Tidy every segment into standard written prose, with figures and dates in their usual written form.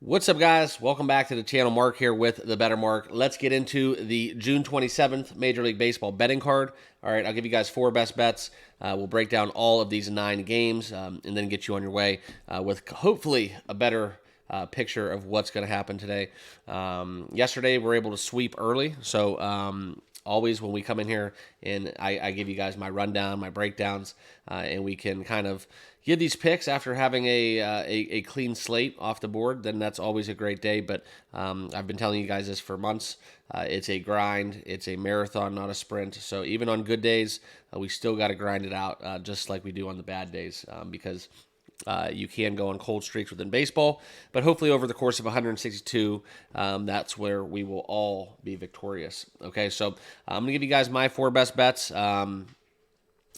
What's up, guys? Welcome back to the channel. Mark here with the Better Mark. Let's get into the June 27th Major League Baseball betting card. All right, I'll give you guys four best bets. We'll break down all of these 9 games and then get you on your way with hopefully a better picture of what's going to happen today. Yesterday, we were able to sweep early, so always when we come in here and I give you guys my rundown, my breakdowns, and we can kind of give these picks after having a clean slate off the board, then that's always a great day. But I've been telling you guys this for months. It's a grind. It's a marathon, not a sprint. So even on good days, we still got to grind it out just like we do on the bad days because you can go on cold streaks within baseball, but hopefully over the course of 162, that's where we will all be victorious. Okay, so I'm going to give you guys my 4 best bets,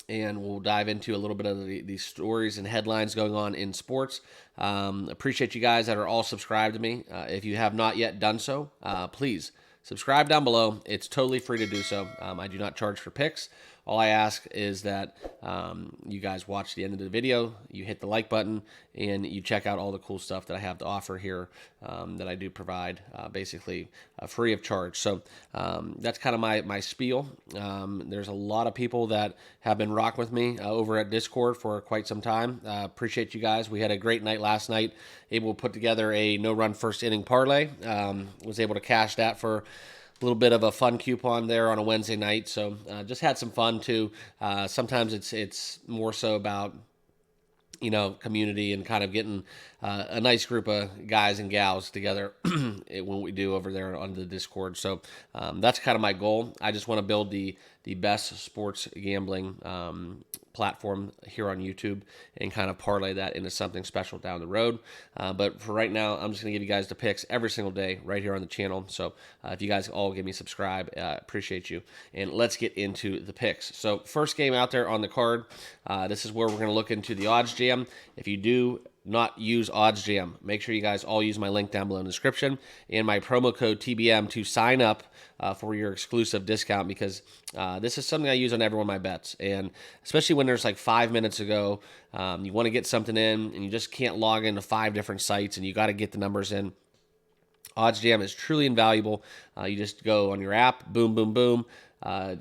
and we'll dive into a little bit of the stories and headlines going on in sports. Appreciate you guys that are all subscribed to me. If you have not yet done so, please subscribe down below. It's totally free to do so. I do not charge for picks. All I ask is that you guys watch the end of the video, you hit the like button, and you check out all the cool stuff that I have to offer here that I do provide basically free of charge. So that's kind of my spiel. There's a lot of people that have been rocking with me over at Discord for quite some time. Appreciate you guys. We had a great night last night, able to put together a no-run first inning parlay. Was able to cash that for a little bit of a fun coupon there on a Wednesday night, so just had some fun too. Sometimes it's more so about community and kind of getting a nice group of guys and gals together when we do over there on the Discord. So that's kind of my goal. I just want to build the best sports gambling platform here on YouTube and kind of parlay that into something special down the road. But for right now, I'm just going to give you guys the picks every single day right here on the channel. So if you guys all give me a subscribe, appreciate you. And let's get into the picks. So first game out there on the card, this is where we're going to look into the odds jam. If you do not use oddsjam, make sure you guys all use my link down below in the description and my promo code TBM to sign up for your exclusive discount, because this is something I use on every one of my bets, and especially when there's like 5 minutes ago, you want to get something in and you just can't log into 5 different sites and you got to get the numbers in. OddsJam is truly invaluable. You just go on your app, boom, boom, boom.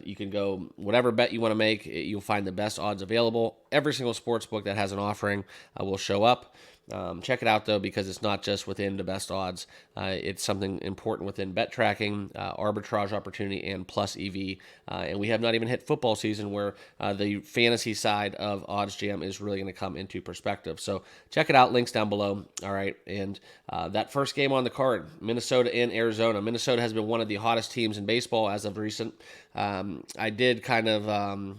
You can go whatever bet you want to make. You'll find the best odds available. Every single sports book that has an offering will show up. Check it out, though, because it's not just within the best odds. It's something important within bet tracking, arbitrage opportunity, and plus EV. And we have not even hit football season, where the fantasy side of OddsJam is really going to come into perspective. So check it out. Links down below. All right. And that first game on the card, Minnesota and Arizona. Minnesota has been one of the hottest teams in baseball as of recent. I did kind of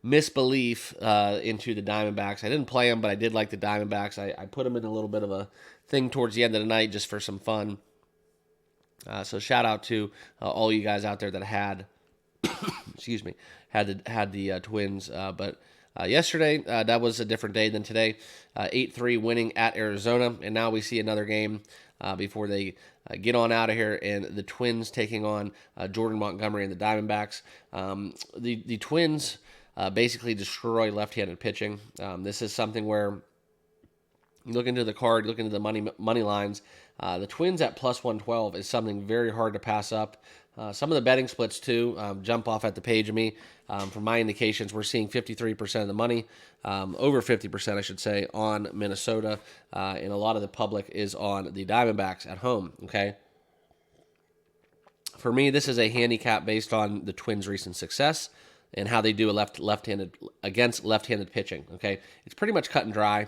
misbelief into the Diamondbacks. I didn't play them, but I did like the Diamondbacks. I put them in a little bit of a thing towards the end of the night just for some fun. So shout out to all you guys out there that had, excuse me, had the Twins. But yesterday, that was a different day than today. 8-3 winning at Arizona, and now we see another game before they get on out of here, and the Twins taking on Jordan Montgomery and the Diamondbacks. The Twins basically destroy left-handed pitching. This is something where you look into the card, look into the money lines. The Twins at plus 112 is something very hard to pass up. Some of the betting splits, too, jump off at the page of me. From my indications, we're seeing 53% of the money, over 50%, I should say, on Minnesota, and a lot of the public is on the Diamondbacks at home, okay? For me, this is a handicap based on the Twins' recent success and how they do a left-handed against left-handed pitching. Okay, it's pretty much cut and dry.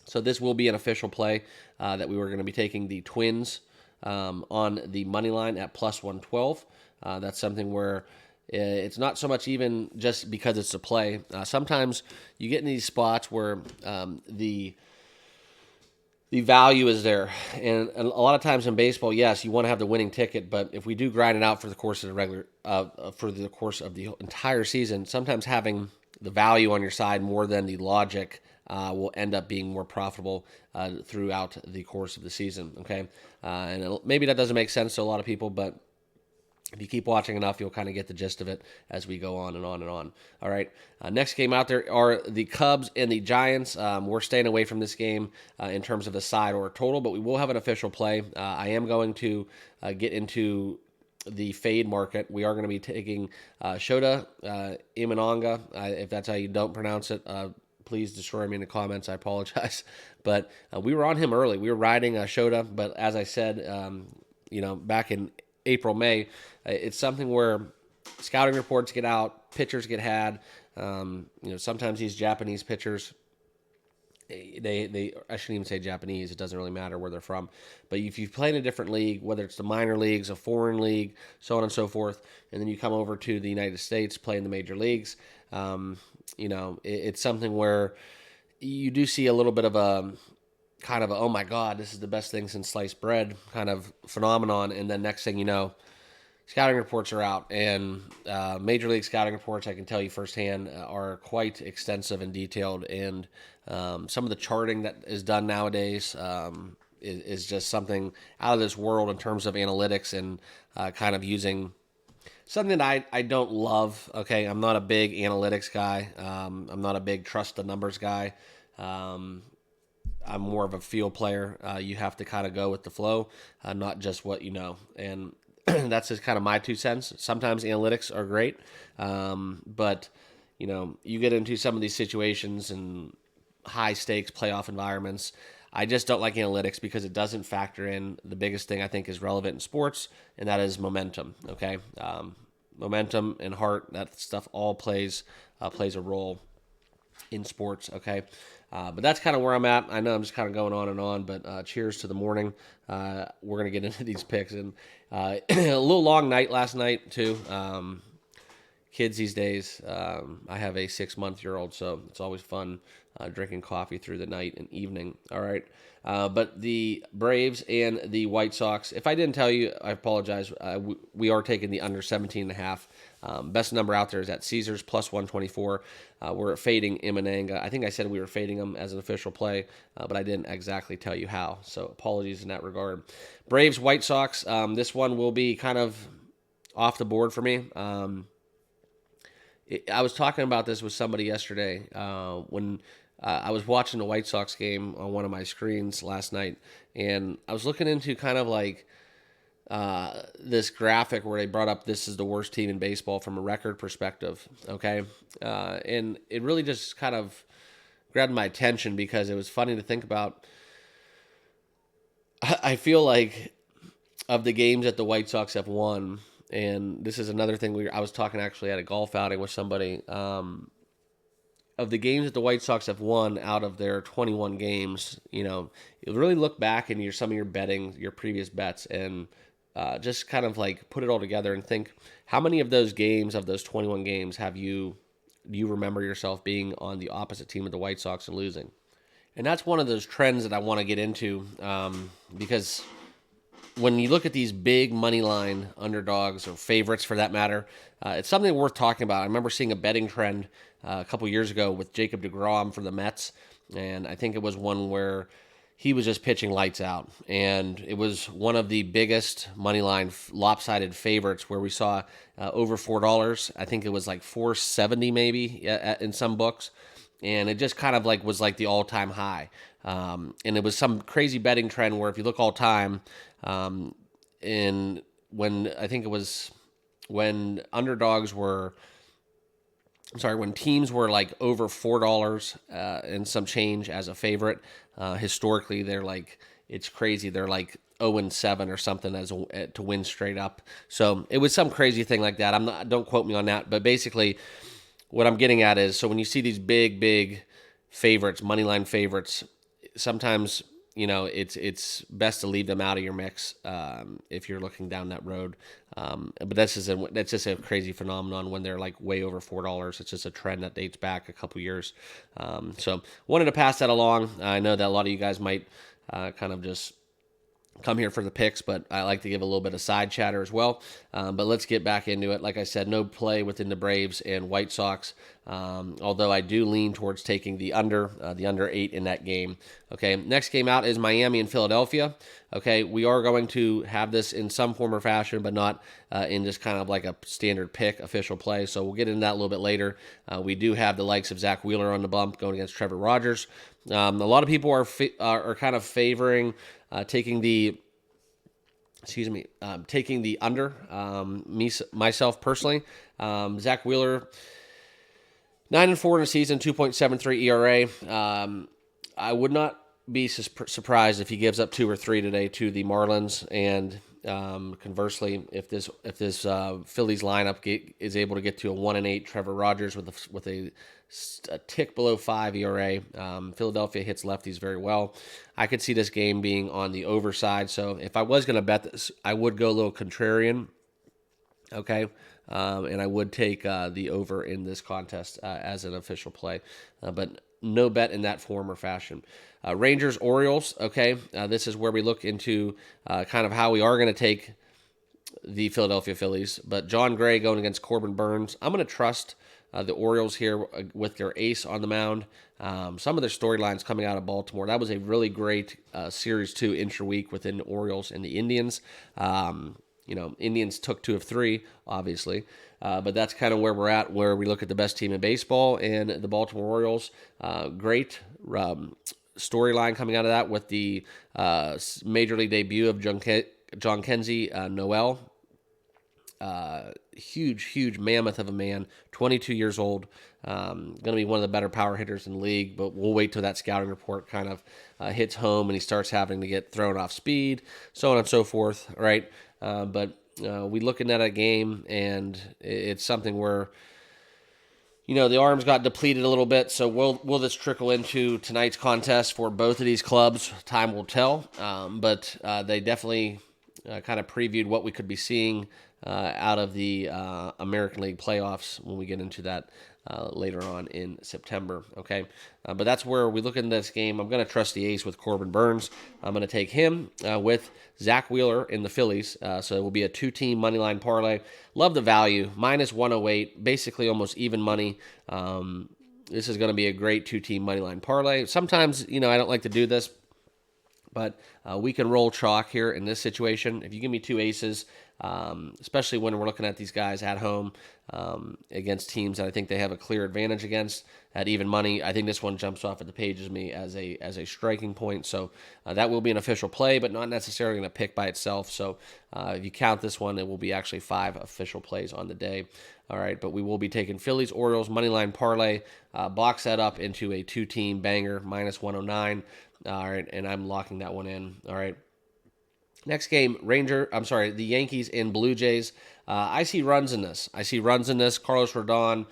So this will be an official play that we were going to be taking the Twins on the money line at plus 112. That's something where it's not so much even just because it's a play. Sometimes you get in these spots where the value is there. And a lot of times in baseball, yes, you want to have the winning ticket, but if we do grind it out for the course of the entire season, sometimes having the value on your side more than the logic will end up being more profitable throughout the course of the season. Okay, and maybe that doesn't make sense to a lot of people, but If you keep watching enough, you'll kind of get the gist of it as we go on and on and on. All right. Next game out there are the Cubs and the Giants. We're staying away from this game in terms of a side or a total, but we will have an official play. I am going to get into the fade market. We are going to be taking Shota Imananga. If that's how you don't pronounce it, please destroy me in the comments. I apologize. But we were on him early. We were riding Shota, but as I said, back in April, May, it's something where scouting reports get out, pitchers get had. Sometimes these Japanese pitchers, they I shouldn't even say Japanese. It doesn't really matter where they're from. But if you play in a different league, whether it's the minor leagues, a foreign league, so on and so forth, and then you come over to the United States, play in the major leagues, it's something where you do see a little bit of a kind of a, oh my God, this is the best thing since sliced bread kind of phenomenon. And then next thing you know, scouting reports are out, and major league scouting reports, I can tell you firsthand, are quite extensive and detailed. And some of the charting that is done nowadays is just something out of this world in terms of analytics and kind of using something that I don't love. Okay, I'm not a big analytics guy. I'm not a big trust the numbers guy. I'm more of a field player. You have to kind of go with the flow, not just what you know. And that's just kind of my 2 cents. Sometimes analytics are great, but you get into some of these situations and high stakes playoff environments. I just don't like analytics because it doesn't factor in the biggest thing I think is relevant in sports, and that is momentum. Okay, momentum and heart, that stuff all plays a role in sports. Okay. But that's kind of where I'm at. I know I'm just kind of going on and on, but cheers to the morning. We're going to get into these picks. And a little long night last night, too. Kids these days, I have a 6-month-old, so it's always fun drinking coffee through the night and evening. All right. But the Braves and the White Sox, if I didn't tell you, I apologize. We are taking the under 17.5. Best number out there is at Caesars, plus 124. We're fading Imananga. I think I said we were fading him as an official play, but I didn't exactly tell you how. So apologies in that regard. Braves, White Sox. This one will be kind of off the board for me. I was talking about this with somebody yesterday when I was watching the White Sox game on one of my screens last night, and I was looking into kind of like this graphic where they brought up this is the worst team in baseball from a record perspective, okay? And it really just kind of grabbed my attention because it was funny to think about. I feel like of the games that the White Sox have won, and this is another thing I was talking actually at a golf outing with somebody, of the games that the White Sox have won out of their 21 games, you really look back in some of your betting, your previous bets, and just kind of like put it all together and think how many of those games, of those 21 games, do you remember yourself being on the opposite team of the White Sox and losing? And that's one of those trends that I want to get into because when you look at these big money line underdogs or favorites for that matter, it's something worth talking about. I remember seeing a betting trend a couple years ago with Jacob deGrom for the Mets, and I think it was one where he was just pitching lights out, and it was one of the biggest money line lopsided favorites where we saw over $4. I think it was like $4.70 maybe in some books, and it just kind of like was like the all-time high. And it was some crazy betting trend where if you look all time, in when I think it was when underdogs were, when teams were like over $4 and some change as a favorite, historically they're like, it's crazy. They're like 0-7 or something to win straight up. So it was some crazy thing like that. Don't quote me on that, but basically what I'm getting at is, so when you see these big favorites, money line favorites, sometimes it's best to leave them out of your mix if you're looking down that road. But that's just a crazy phenomenon when they're like way over $4. It's just a trend that dates back a couple years. So wanted to pass that along. I know that a lot of you guys might kind of just come here for the picks, but I like to give a little bit of side chatter as well. But let's get back into it. Like I said, no play within the Braves and White Sox, although I do lean towards taking the under 8 in that game. Okay, next game out is Miami and Philadelphia. Okay, we are going to have this in some form or fashion, but not in just kind of like a standard pick official play. So we'll get into that a little bit later. We do have the likes of Zach Wheeler on the bump going against Trevor Rogers. A lot of people are kind of favoring taking the under. Myself personally, Zach Wheeler, 9-4 in the season, 2.73 ERA. I would not be surprised if he gives up 2 or 3 today to the Marlins, and conversely, if this Phillies lineup is able to get to a 1-8 Trevor Rogers with a tick below 5 ERA, Philadelphia hits lefties very well. I could see this game being on the over side. So if I was going to bet this, I would go a little contrarian. Okay. And I would take the over in this contest as an official play, but no bet in that form or fashion. Rangers, Orioles, okay, this is where we look into kind of how we are going to take the Philadelphia Phillies, but John Gray going against Corbin Burns. I'm going to trust the Orioles here with their ace on the mound. Some of their storylines coming out of Baltimore. That was a really great Series 2 intra-week within the Orioles and the Indians. Indians took 2 of 3, obviously. But that's kind of where we're at, where we look at the best team in baseball and the Baltimore Orioles. Great storyline coming out of that with the major league debut of John Kenzie Noel. Huge mammoth of a man, 22 years old, going to be one of the better power hitters in the league, but we'll wait till that scouting report kind of hits home and he starts having to get thrown off speed, so on and so forth, right? But we looking at a game, and it's something where, the arms got depleted a little bit, so will this trickle into tonight's contest for both of these clubs? Time will tell, but they definitely kind of previewed what we could be seeing out of the American League playoffs when we get into that later on in September, okay? But that's where we look into this game. I'm going to trust the ace with Corbin Burns. I'm going to take him with Zach Wheeler in the Phillies. So it will be a 2-team moneyline parlay. Love the value, minus 108, basically almost even money. This is going to be a great 2-team moneyline parlay. Sometimes, I don't like to do this, but we can roll chalk here in this situation. If you give me 2 aces, especially when we're looking at these guys at home against teams that I think they have a clear advantage against at even money, I think this one jumps off at the page as me as a striking point. So that will be an official play, but not necessarily going to pick by itself. So if you count this one, it will be actually 5 official plays on the day. All right, but we will be taking Phillies, Orioles, moneyline parlay, box that up into a 2-team banger, minus 109. All right, and I'm locking that one in. All right. Next game, the Yankees and Blue Jays. I see runs in this. Carlos Rodon,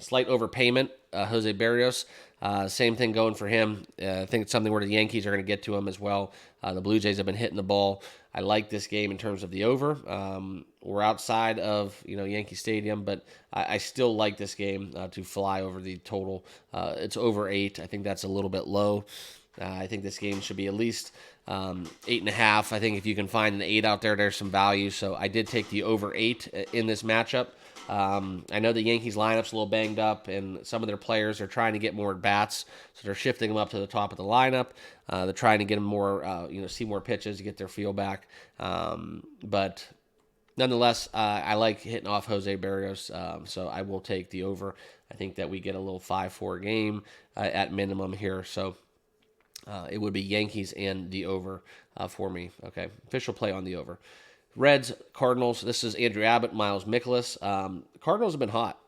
slight overpayment. Jose Barrios, same thing going for him. I think it's something where the Yankees are going to get to him as well. The Blue Jays have been hitting the ball. I like this game in terms of the over. We're outside of Yankee Stadium, but I still like this game to fly over the total. It's over 8. I think that's a little bit low. I think this game should be at least 8.5. I think if you can find an 8 out there, there's some value. So I did take the over 8 in this matchup. I know the Yankees lineup's a little banged up, and some of their players are trying to get more at bats, so they're shifting them up to the top of the lineup. They're trying to get them more, see more pitches to get their feel back. But nonetheless, I like hitting off Jose Barrios, so I will take the over. I think that we get a little 5-4 game at minimum here. So it would be Yankees and the over for me. Okay, official play on the over. Reds, Cardinals. This is Andrew Abbott, Miles Mikolas. Cardinals have been hot.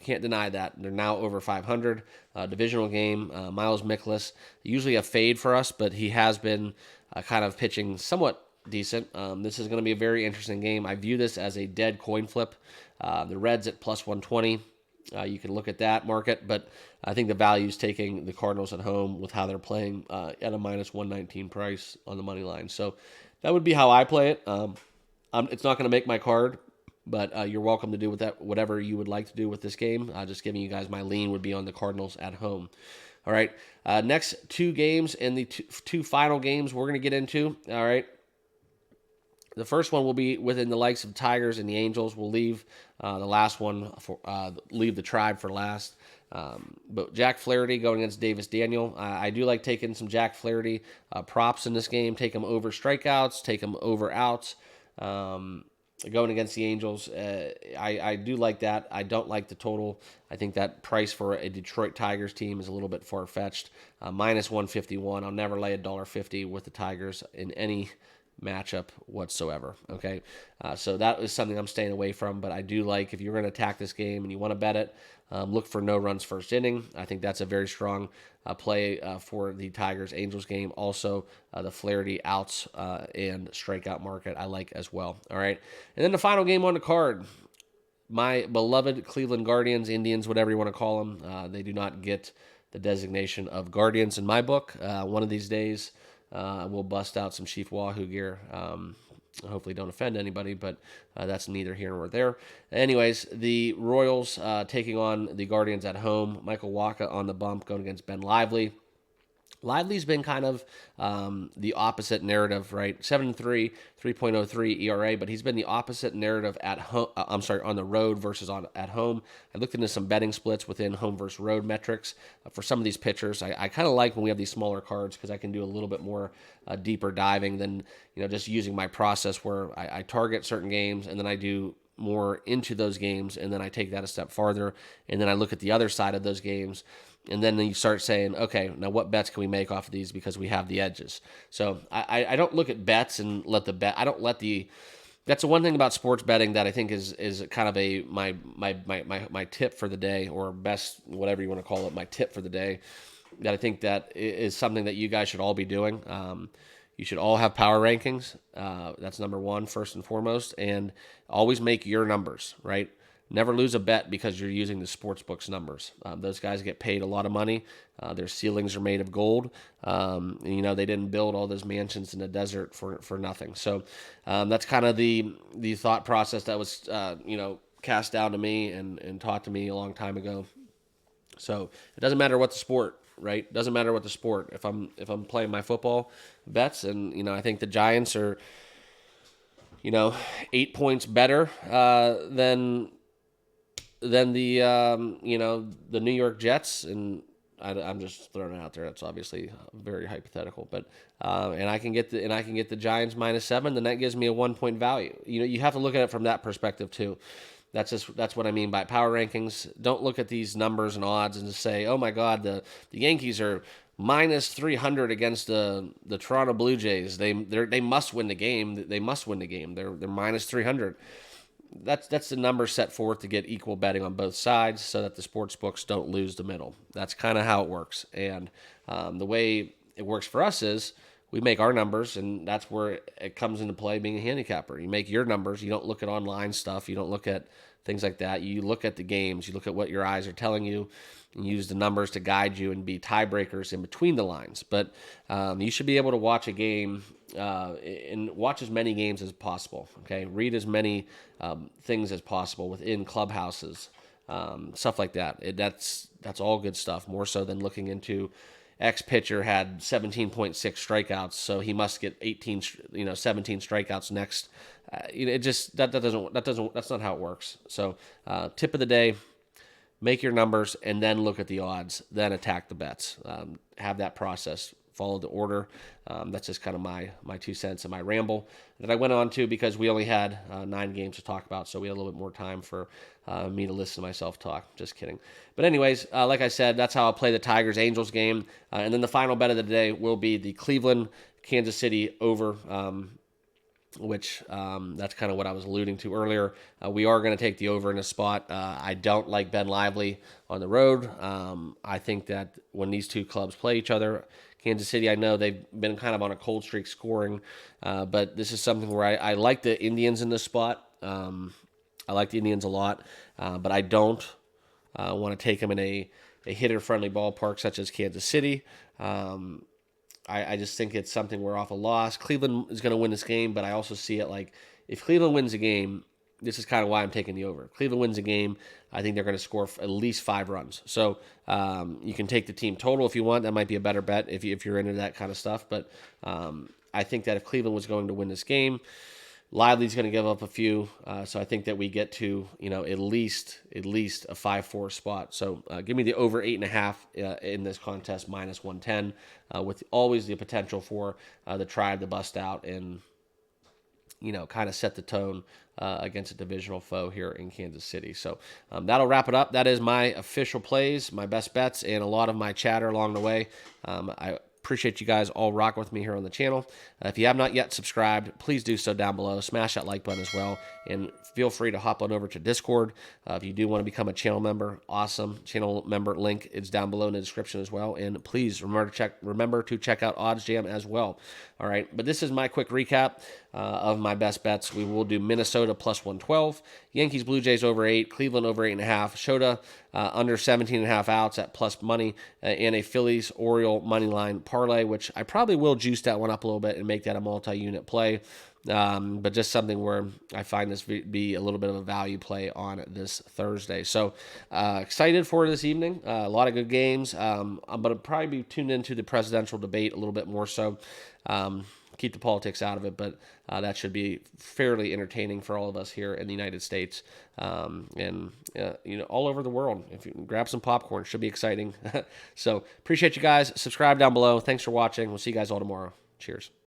Can't deny that. They're now over 500. Divisional game. Miles Mikolas, usually a fade for us, but he has been kind of pitching somewhat decent. This is going to be a very interesting game. I view this as a dead coin flip. The Reds at plus 120. You can look at that market, but I think the value is taking the Cardinals at home with how they're playing at a minus 119 price on the money line. So that would be how I play it. It's not going to make my card, but you're welcome to do with that whatever you would like to do with this game. Just giving you guys my lean would be on the Cardinals at home. All right. Next two games and the two final games we're going to get into. All right. The first one will be within the likes of Tigers and the Angels. We'll leave the last one for leave the Tribe for last. But Jack Flaherty going against Davis Daniel. I do like taking some Jack Flaherty props in this game. Take him over strikeouts. Take him over outs. Going against the Angels, I do like that. I don't like the total. I think that price for a Detroit Tigers team is a little bit far-fetched. Minus 151. I'll never lay $1.50 with the Tigers in any matchup whatsoever. Okay, so that is something I'm staying away from. But I do like, if you're going to attack this game and you want to bet it, look for no runs first inning. I think that's a very strong play for the Tigers-Angels game. Also, the Flaherty outs and strikeout market I like as well. All right, and then the final game on the card, my beloved Cleveland Guardians, Indians, whatever you want to call them. They do not get the designation of Guardians in my book. One of these days, we'll bust out some Chief Wahoo gear. Hopefully don't offend anybody, but that's neither here nor there. Anyways, the Royals taking on the Guardians at home. Michael Wacha on the bump going against Ben Lively. Lively's been kind of the opposite narrative, right? 7-3, 3.03 ERA, but he's been the opposite narrative at home. On the road versus at home. I looked into some betting splits within home versus road metrics for some of these pitchers. I kind of like when we have these smaller cards because I can do a little bit more deeper diving than just using my process where I target certain games and then I do more into those games, and then I take that a step farther, and then I look at the other side of those games. And then you start saying, okay, now what bets can we make off of these because we have the edges? So I don't look at bets and let the bet. I don't let the. That's the one thing about sports betting that I think is kind of my tip for the day, or best, whatever you want to call it, my tip for the day. That I think that is something that you guys should all be doing. You should all have power rankings. That's number one, first and foremost, and always make your numbers, right? Never lose a bet because you're using the sportsbook's numbers. Those guys get paid a lot of money. Their ceilings are made of gold. They didn't build all those mansions in the desert for nothing. So that's kind of the thought process that was cast down to me and taught to me a long time ago. So it doesn't matter what the sport, right? It doesn't matter what the sport. If I'm playing my football bets, and I think the Giants are 8 points better than the New York Jets, and I'm just throwing it out there. That's obviously very hypothetical, but and I can get the Giants -7, then that gives me a 1 point value. You have to look at it from that perspective too. That's what I mean by power rankings. Don't look at these numbers and odds and just say, oh my God, the Yankees are -300 against the Toronto Blue Jays. They must win the game. They must win the game. They're -300. That's the number set forth to get equal betting on both sides so that the sports books don't lose the middle. That's kind of how it works. And the way it works for us is we make our numbers, and that's where it comes into play being a handicapper. You make your numbers. You don't look at online stuff. You don't look at things like that. You look at the games. You look at what your eyes are telling you and use the numbers to guide you and be tiebreakers in between the lines. But you should be able to watch a game and watch as many games as possible. Okay, read as many things as possible within clubhouses, stuff like that. That's all good stuff. More so than looking into X pitcher had 17.6 strikeouts, so he must get 17 strikeouts next. That's not how it works. So tip of the day. Make your numbers and then look at the odds, then attack the bets. Have that process, follow the order. That's just kind of my 2 cents and my ramble that I went on to because we only had 9 games to talk about, so we had a little bit more time for me to listen to myself talk. Just kidding. But anyways, like I said, that's how I'll play the Tigers-Angels game. And then the final bet of the day will be the Cleveland-Kansas City over, which that's kind of what I was alluding to earlier. We are going to take the over in a spot. I don't like Ben Lively on the road. I think that when these two clubs play each other, Kansas City, I know they've been kind of on a cold streak scoring, but this is something where I like the Indians in this spot. I like the Indians a lot, but I don't want to take them in a hitter-friendly ballpark such as Kansas City. I just think it's something we're off a loss. Cleveland is going to win this game, but I also see it like if Cleveland wins a game, this is kind of why I'm taking the over. Cleveland wins a game. I think they're going to score at least 5 runs. So you can take the team total if you want. That might be a better bet if you're into that kind of stuff. But I think that if Cleveland was going to win this game, Lively's going to give up a few, so I think that we get to at least a 5-4 spot. So give me the over 8.5 in this contest, minus 110, with always the potential for the Tribe to bust out and kind of set the tone against a divisional foe here in Kansas City. So that'll wrap it up. That is my official plays, my best bets, and a lot of my chatter along the way. I appreciate you guys all rocking with me here on the channel. If you have not yet subscribed, please do so down below. Smash that like button as well, and feel free to hop on over to Discord. If you do want to become a channel member, awesome. Channel member link is down below in the description as well. And please remember to check out oddsjam as well. All right, but this is my quick recap of my best bets. We will do Minnesota plus 112, Yankees Blue Jays over 8, Cleveland over 8.5, Shota under 17.5 outs at plus money, and a Phillies Oriole money line parlay, which I probably will juice that one up a little bit and make that a multi-unit play. But just something where I find this be a little bit of a value play on this Thursday. So excited for this evening. A lot of good games. I'm going to probably be tuned into the presidential debate a little bit more so. Keep the politics out of it, but that should be fairly entertaining for all of us here in the United States and all over the world. If you grab some popcorn, it should be exciting. So appreciate you guys. Subscribe down below. Thanks for watching. We'll see you guys all tomorrow. Cheers.